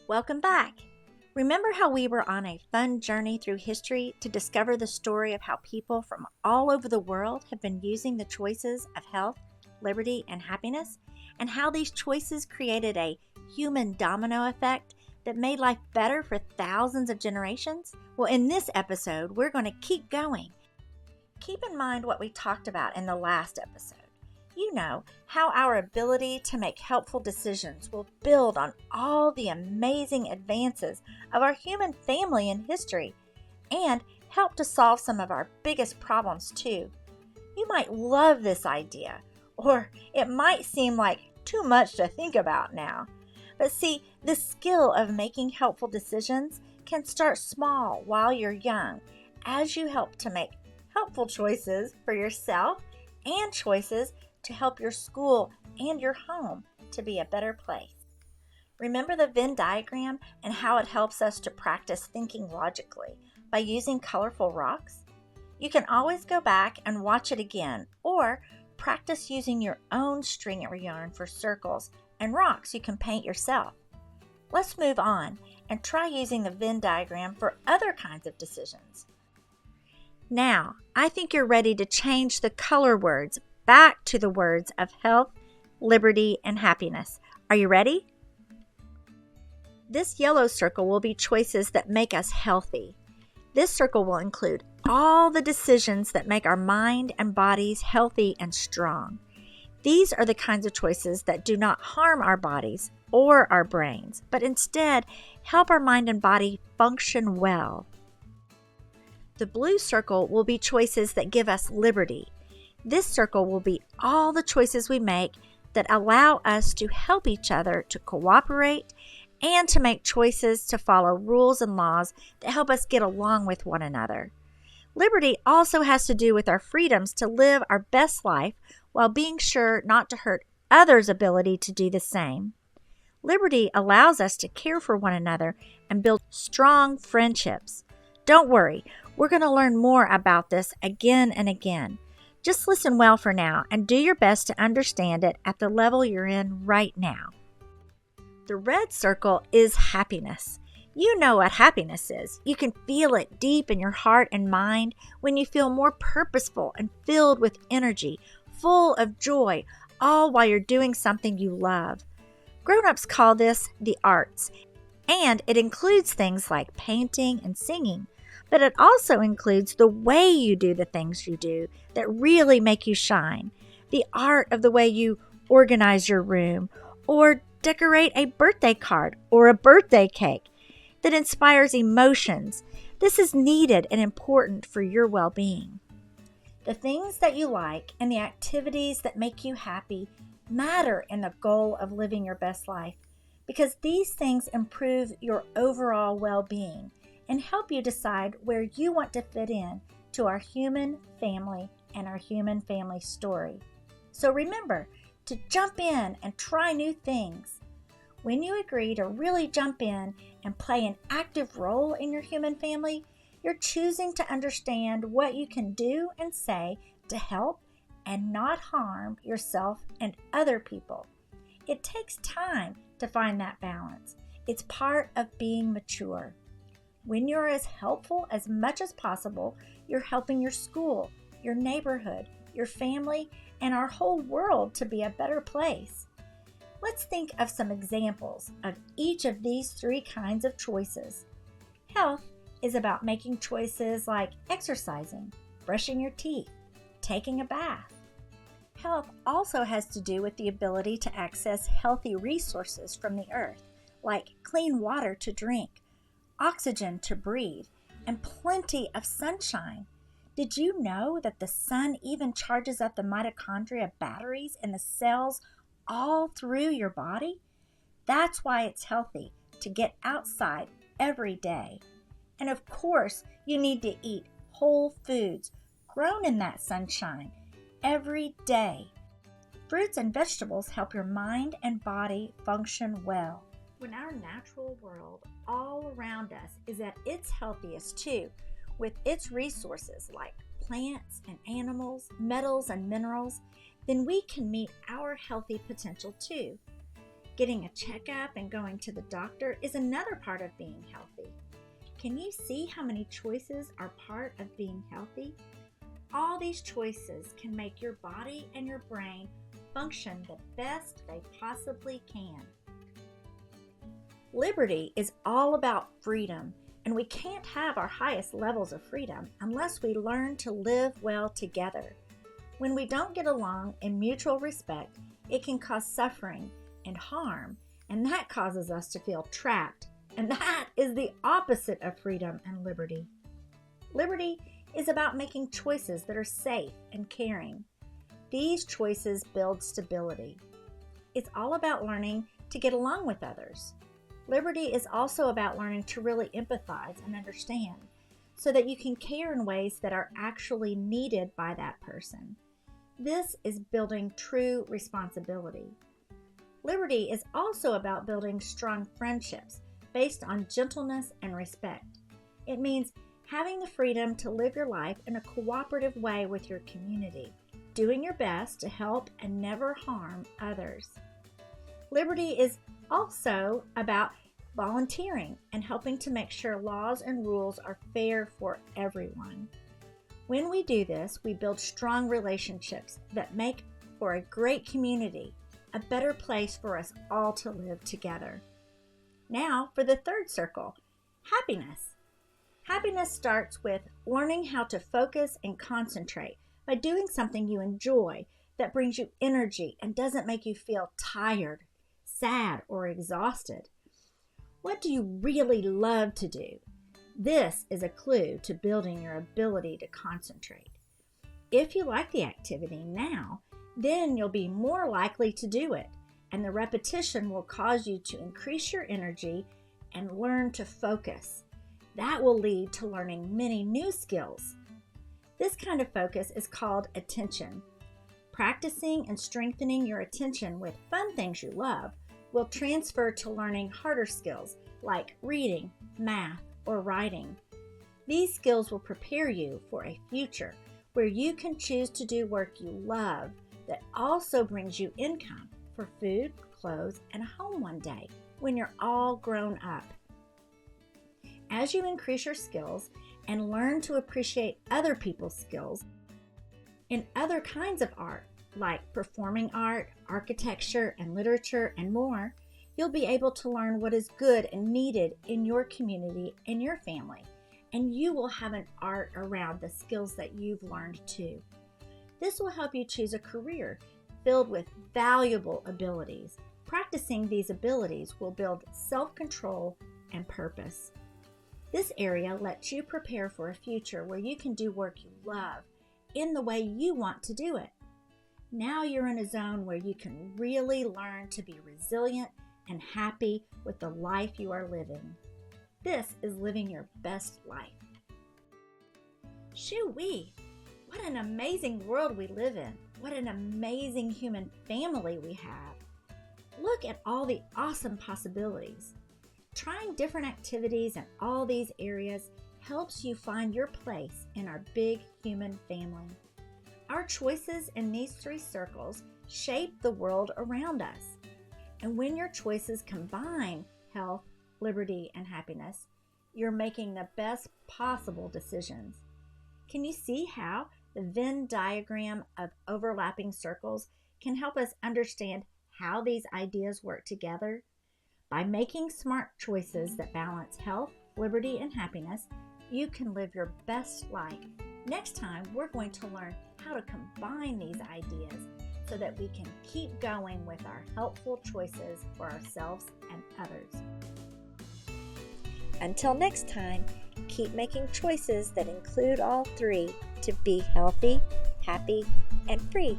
Welcome back. Remember how we were on a fun journey through history to discover the story of how people from all over the world have been using the choices of health, liberty, and happiness, and how these choices created a human domino effect that made life better for thousands of generations? Well, in this episode, we're going to keep going. Keep in mind what we talked about in the last episode. You know how our ability to make helpful decisions will build on all the amazing advances of our human family in history and help to solve some of our biggest problems too. You might love this idea, or it might seem like too much to think about now. But see, the skill of making helpful decisions can start small while you're young as you help to make helpful choices for yourself and choices to help your school and your home to be a better place. Remember the Venn diagram and how it helps us to practice thinking logically by using colorful rocks? You can always go back and watch it again, or practice using your own string or yarn for circles and rocks you can paint yourself. Let's move on and try using the Venn diagram for other kinds of decisions. Now, I think you're ready to change the color words back to the words of health, liberty, and happiness. Are you ready? This yellow circle will be choices that make us healthy. This circle will include all the decisions that make our mind and bodies healthy and strong. These are the kinds of choices that do not harm our bodies or our brains, but instead help our mind and body function well. The blue circle will be choices that give us liberty. This circle will be all the choices we make that allow us to help each other to cooperate and to make choices to follow rules and laws that help us get along with one another. Liberty also has to do with our freedoms to live our best life while being sure not to hurt others' ability to do the same. Liberty allows us to care for one another and build strong friendships. Don't worry, we're going to learn more about this again and again. Just listen well for now and do your best to understand it at the level you're in right now. The red circle is happiness. You know what happiness is. You can feel it deep in your heart and mind when you feel more purposeful and filled with energy, full of joy, all while you're doing something you love. Grown-ups call this the arts, and it includes things like painting and singing. But it also includes the way you do the things you do that really make you shine. The art of the way you organize your room or decorate a birthday card or a birthday cake that inspires emotions. This is needed and important for your well-being. The things that you like and the activities that make you happy matter in the goal of living your best life because these things improve your overall well-being and help you decide where you want to fit in to our human family and our human family story. So remember to jump in and try new things. When you agree to really jump in and play an active role in your human family, you're choosing to understand what you can do and say to help and not harm yourself and other people. It takes time to find that balance. It's part of being mature. When you're as helpful as much as possible, you're helping your school, your neighborhood, your family, and our whole world to be a better place. Let's think of some examples of each of these three kinds of choices. Health is about making choices like exercising, brushing your teeth, taking a bath. Health also has to do with the ability to access healthy resources from the earth, like clean water to drink, oxygen to breathe, and plenty of sunshine. Did you know that the sun even charges up the mitochondria batteries in the cells all through your body? That's why it's healthy to get outside every day. And of course, you need to eat whole foods grown in that sunshine every day. Fruits and vegetables help your mind and body function well. When our natural world all around us is at its healthiest too, with its resources like plants and animals, metals and minerals, then we can meet our healthy potential too. Getting a checkup and going to the doctor is another part of being healthy. Can you see how many choices are part of being healthy? All these choices can make your body and your brain function the best they possibly can. Liberty is all about freedom, and we can't have our highest levels of freedom unless we learn to live well together. When we don't get along in mutual respect, it can cause suffering and harm, and that causes us to feel trapped, and that is the opposite of freedom and liberty. Liberty is about making choices that are safe and caring. These choices build stability. It's all about learning to get along with others. Liberty is also about learning to really empathize and understand so that you can care in ways that are actually needed by that person. This is building true responsibility. Liberty is also about building strong friendships based on gentleness and respect. It means having the freedom to live your life in a cooperative way with your community, doing your best to help and never harm others. Liberty is also about volunteering and helping to make sure laws and rules are fair for everyone. When we do this, we build strong relationships that make for a great community, a better place for us all to live together. Now for the third circle, happiness. Happiness starts with learning how to focus and concentrate by doing something you enjoy that brings you energy and doesn't make you feel tired, sad, or exhausted. What do you really love to do? This is a clue to building your ability to concentrate. If you like the activity now, then you'll be more likely to do it, and the repetition will cause you to increase your energy and learn to focus. That will lead to learning many new skills. This kind of focus is called attention. Practicing and strengthening your attention with fun things you love will transfer to learning harder skills like reading, math, or writing. These skills will prepare you for a future where you can choose to do work you love that also brings you income for food, clothes, and a home one day when you're all grown up. As you increase your skills and learn to appreciate other people's skills in other kinds of art, like performing art, architecture, and literature, and more, you'll be able to learn what is good and needed in your community and your family, and you will have an art around the skills that you've learned too. This will help you choose a career filled with valuable abilities. Practicing these abilities will build self-control and purpose. This area lets you prepare for a future where you can do work you love in the way you want to do it. Now you're in a zone where you can really learn to be resilient and happy with the life you are living. This is living your best life. Shoo-wee! What an amazing world we live in. What an amazing human family we have. Look at all the awesome possibilities. Trying different activities in all these areas helps you find your place in our big human family. Our choices in these three circles shape the world around us. And when your choices combine health, liberty, and happiness, you're making the best possible decisions. Can you see how the Venn diagram of overlapping circles can help us understand how these ideas work together? By making smart choices that balance health, liberty, and happiness, you can live your best life. Next time, we're going to learn how to combine these ideas so that we can keep going with our helpful choices for ourselves and others. Until next time, keep making choices that include all three to be healthy, happy, and free.